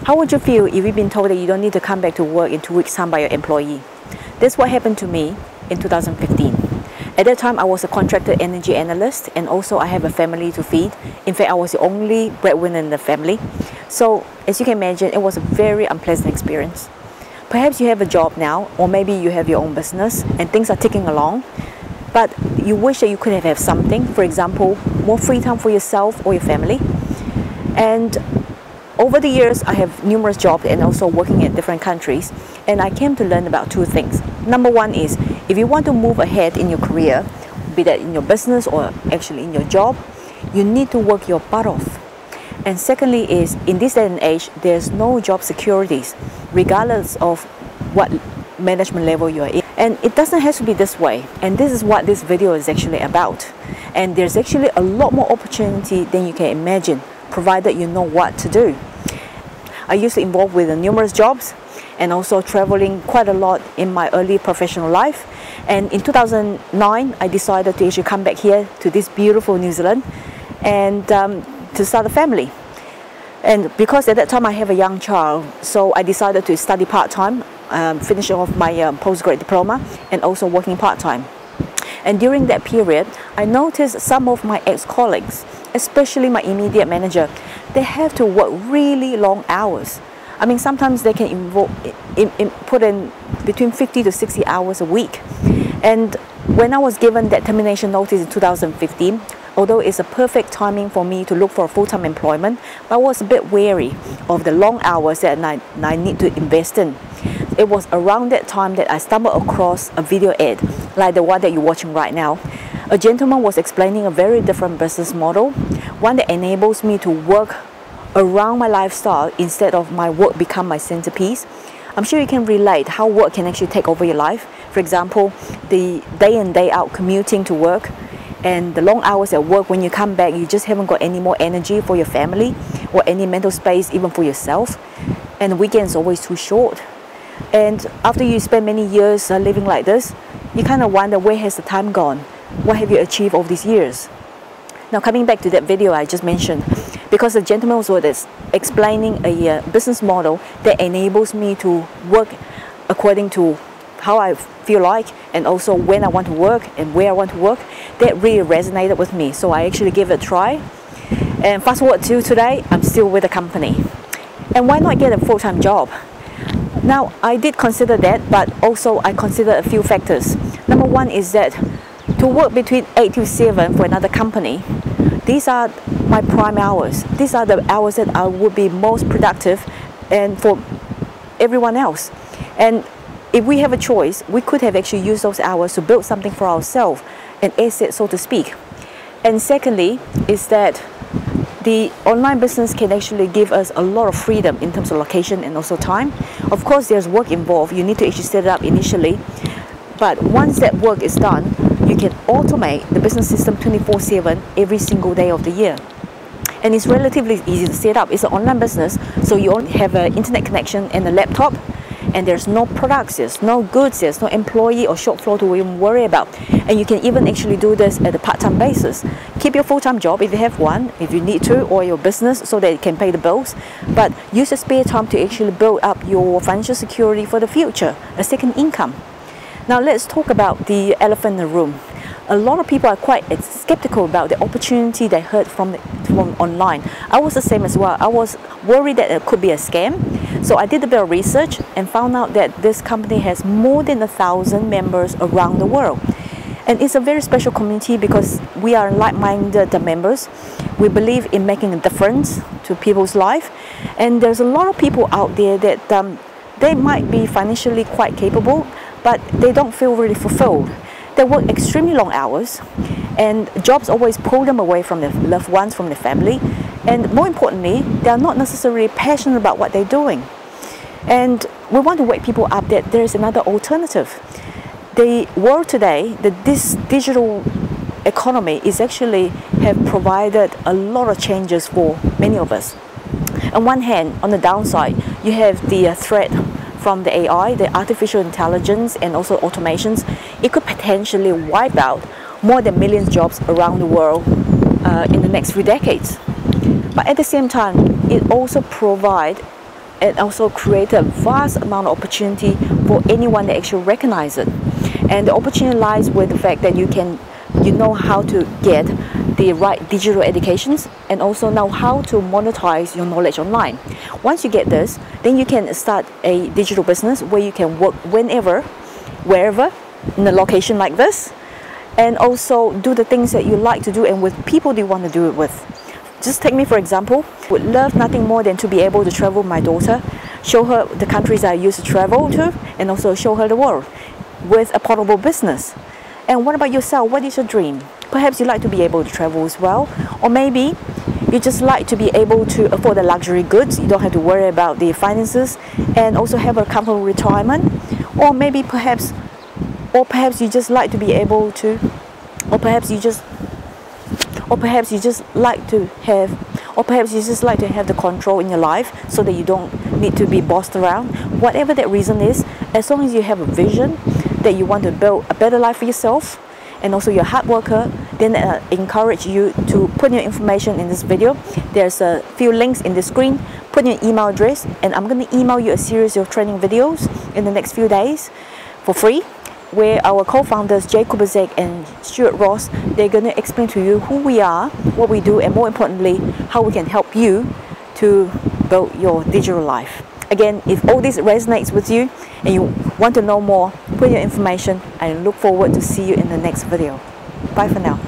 How would you feel if you've been told that you don't need to come back to work in 2 weeks' time by your employee? That's what happened to me in 2015. At that time, I was a contracted energy analyst, and also I have a family to feed. In fact, I was the only breadwinner in the family. So, as you can imagine, it was a very unpleasant experience. Perhaps you have a job now, or maybe you have your own business, and things are ticking along, but you wish that you could have something, for example, more free time for yourself or your family. And over the years, I have numerous jobs and also working in different countries, and I came to learn about two things. Number one is, if you want to move ahead in your career, be that in your business or actually in your job, you need to work your butt off. And secondly is, in this day and age, there's no job securities, regardless of what management level you are in. And it doesn't have to be this way, and this is what this video is actually about. And there's actually a lot more opportunity than you can imagine, provided you know what to do. I used to involve with numerous jobs and also traveling quite a lot in my early professional life. And in 2009, I decided to actually come back here to this beautiful New Zealand and to start a family. And because at that time I have a young child, so I decided to study part-time, finishing off my postgrad diploma and also working part-time. And during that period, I noticed some of my ex-colleagues, especially my immediate manager, they have to work really long hours. I mean, sometimes they can put in between 50 to 60 hours a week. And when I was given that termination notice in 2015, although it's a perfect timing for me to look for full-time employment, but I was a bit wary of the long hours that I need to invest in. It was around that time that I stumbled across a video ad, like the one that you're watching right now. A gentleman was explaining a very different business model, one that enables me to work around my lifestyle instead of my work become my centerpiece. I'm sure you can relate how work can actually take over your life. For example, the day in, day out commuting to work, and the long hours at work. When you come back, you just haven't got any more energy for your family or any mental space even for yourself. And the weekend is always too short. And after you spend many years living like this, you kind of wonder, where has the time gone? What have you achieved over these years? Now, coming back to that video I just mentioned, because the gentleman was explaining a business model that enables me to work according to how I feel like, and also when I want to work and where I want to work, that really resonated with me. So I actually gave it a try. And fast forward to today, I'm still with the company. And why not get a full-time job? Now, I did consider that, but also I considered a few factors. Number one is that to work between 8 to 7 for another company, these are my prime hours. These are the hours that I would be most productive and for everyone else. And if we have a choice, we could have actually used those hours to build something for ourselves, an asset, so to speak. And secondly, is that the online business can actually give us a lot of freedom in terms of location and also time. Of course, there's work involved. You need to actually set it up initially. But once that work is done, you can automate the business system 24/7 every single day of the year. And it's relatively easy to set up. It's an online business, so you only have an internet connection and a laptop, and there's no products, there's no goods, there's no employee or shop floor to even worry about. And you can even actually do this at a part-time basis. Keep your full-time job if you have one, if you need to, or your business so that it can pay the bills. But use the spare time to actually build up your financial security for the future, a second income. Now let's talk about the elephant in the room. A lot of people are quite skeptical about the opportunity they heard from online. I was the same as well. I was worried that it could be a scam. So I did a bit of research and found out that this company has more than 1,000 members around the world. And it's a very special community because we are like-minded members. We believe in making a difference to people's life. And there's a lot of people out there that they might be financially quite capable, but they don't feel really fulfilled. They work extremely long hours, and jobs always pull them away from their loved ones, from their family. And more importantly, they are not necessarily passionate about what they're doing. And we want to wake people up that there is another alternative. The world today, this digital economy is actually have provided a lot of changes for many of us. On one hand, on the downside, you have the threat from the AI, the artificial intelligence, and also automations. It could potentially wipe out more than millions of jobs around the world in the next few decades. But at the same time, it also provides and also create a vast amount of opportunity for anyone that actually recognize it. And the opportunity lies with the fact that you know how to get the right digital educations and also know how to monetize your knowledge online. Once you get this, then you can start a digital business where you can work whenever, wherever, in a location like this, and also do the things that you like to do and with people you want to do it with. Just take me for example. Would love nothing more than to be able to travel with my daughter, show her the countries I used to travel to, and also show her the world with a portable business. And what about yourself? What is your dream? Perhaps you like to be able to travel as well, or maybe you just like to be able to afford the luxury goods. You don't have to worry about the finances and also have a comfortable retirement. Or maybe perhaps you just like to be able to, or perhaps you just like to have the control in your life so that you don't need to be bossed around. Whatever that reason is, as long as you have a vision that you want to build a better life for yourself and also you're a hard worker, then I encourage you to put your information in this video. There's a few links in the screen. Put your email address and I'm going to email you a series of training videos in the next few days for free, where our co-founders Jay Kubasek and Stuart Ross, they're going to explain to you who we are, what we do, and more importantly, how we can help you to build your digital life. Again, if all this resonates with you and you want to know more, put your information and look forward to see you in the next video. Bye for now.